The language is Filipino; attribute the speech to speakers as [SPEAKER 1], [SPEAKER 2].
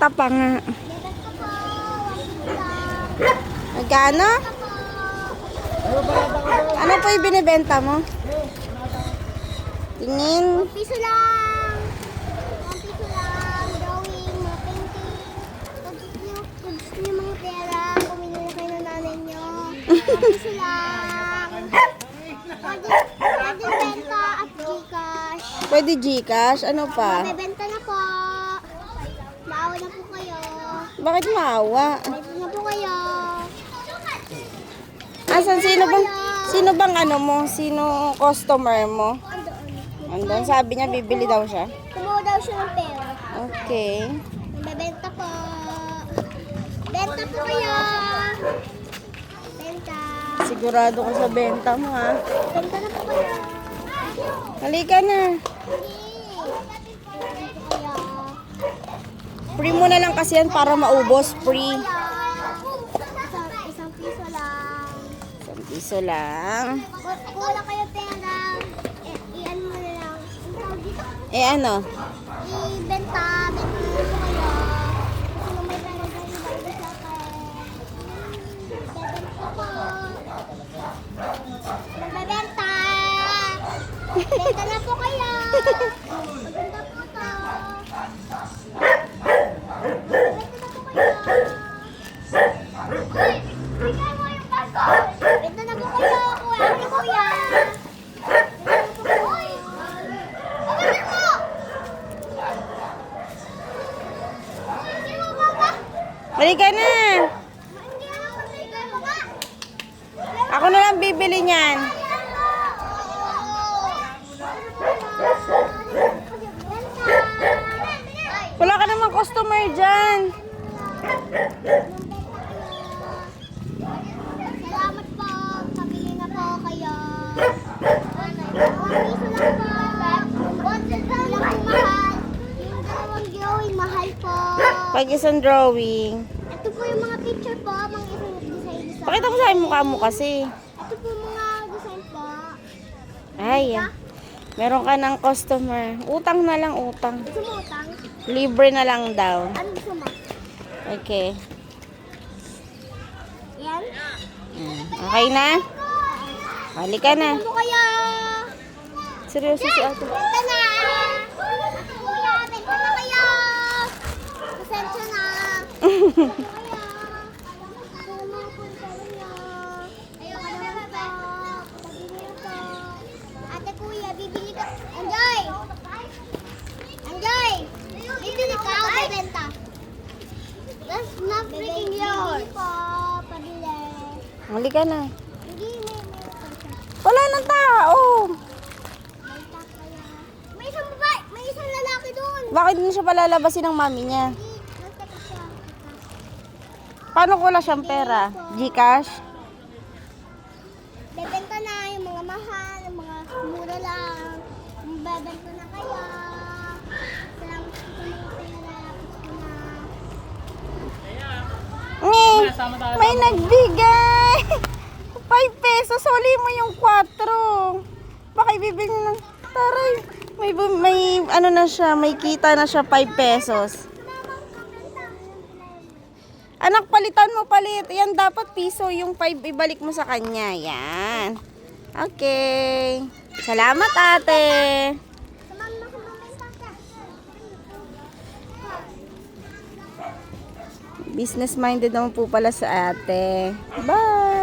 [SPEAKER 1] Benta pa nga. Magkano? Ano po yung binibenta mo? Tingin.
[SPEAKER 2] 1 piso lang. 1 piso lang. Drawing, mga painting. Pag gusto nyo mga pera, kumino na kayo ng nanay nyo. 1 piso lang. Pwede benta at Gcash.
[SPEAKER 1] Pwede Gcash? Ano pa?
[SPEAKER 2] Bebenta na po. Maawa na po kayo.
[SPEAKER 1] Bakit maawa?
[SPEAKER 2] Bebenta na po kayo.
[SPEAKER 1] Asan? Sino bang ano mo? Sino customer mo? Andun, sabi niya bibili daw siya.
[SPEAKER 2] Kumuha daw siya ng pera.
[SPEAKER 1] Okay.
[SPEAKER 2] Bebenta po. Benta po kayo. Benta.
[SPEAKER 1] Sigurado ka sa benta mo ha.
[SPEAKER 2] Benta na po kayo.
[SPEAKER 1] Halika na. Free mo na lang kasi yan para maubos. Free.
[SPEAKER 2] Isang piso lang.
[SPEAKER 1] 1 piso lang.
[SPEAKER 2] Kung wala kayo pera, i-ano mo na lang.
[SPEAKER 1] Eh ano?
[SPEAKER 2] I-benta. Benta na po kayo. Kung may pera dyan, ibalik sa akin. Bebenta po. Magbebenta. Benta na po kayo. Maganda po to. Benta na po kayo. Kuya, kuya. Uy! Pagkakas mo! Hindi mo baba?
[SPEAKER 1] Halika na.
[SPEAKER 2] Hindi mo baba?
[SPEAKER 1] Ako na lang bibili niyan. Wala ka namang customer dyan.
[SPEAKER 2] Salamat po. Pabili na po kayo. 1 piso lang po. 1 piso lang po mahal. Yung dalawang drawing mahal po.
[SPEAKER 1] Pag isang drawing.
[SPEAKER 2] Ito po yung mga picture po. Mga isang design.
[SPEAKER 1] Pakita mo sa akin mukha mo kasi.
[SPEAKER 2] Ito po mga design po.
[SPEAKER 1] Ay, meron ka ng customer. Utang na lang, utang.
[SPEAKER 2] Gusto mo utang?
[SPEAKER 1] Libre na lang daw.
[SPEAKER 2] Ano gusto mo?
[SPEAKER 1] Okay.
[SPEAKER 2] Yan?
[SPEAKER 1] Okay na? Halika na.
[SPEAKER 2] Ano kayo?
[SPEAKER 1] Seryoso si ate.
[SPEAKER 2] Benta na! Kuya, benta na kayo! Pasensya na! Ate kuya, bibili ka. Anjoy! Anjoy! Bibili ka o bebenta? That's not freaking yours. Bibili po, pabili.
[SPEAKER 1] Halika na.
[SPEAKER 2] Hindi,
[SPEAKER 1] Wala nang tao.
[SPEAKER 2] may isang babae, may isang lalaki doon.
[SPEAKER 1] Bakit hindi siya palalabasin ng mami niya?
[SPEAKER 2] Nagtaka siya.
[SPEAKER 1] Paano ko wala siyang pera? Gcash?
[SPEAKER 2] Bebenta na yung mga mahal, yung mga mura lang. Bebenta na kaya. Salamat po sa mga pinalapit ko na.
[SPEAKER 1] May nagbigay. 5 pesos. Huli mo yung 4. Baka ibibili ng taray. May ano na siya. May kita na siya 5 pesos. Anak, palitan mo palit. Yan, dapat piso. Yung 5 ibalik mo sa kanya. Yan. Okay. Salamat, ate.
[SPEAKER 2] Samahan mo sa bebenta ka.
[SPEAKER 1] Business-minded naman po pala sa ate. Bye!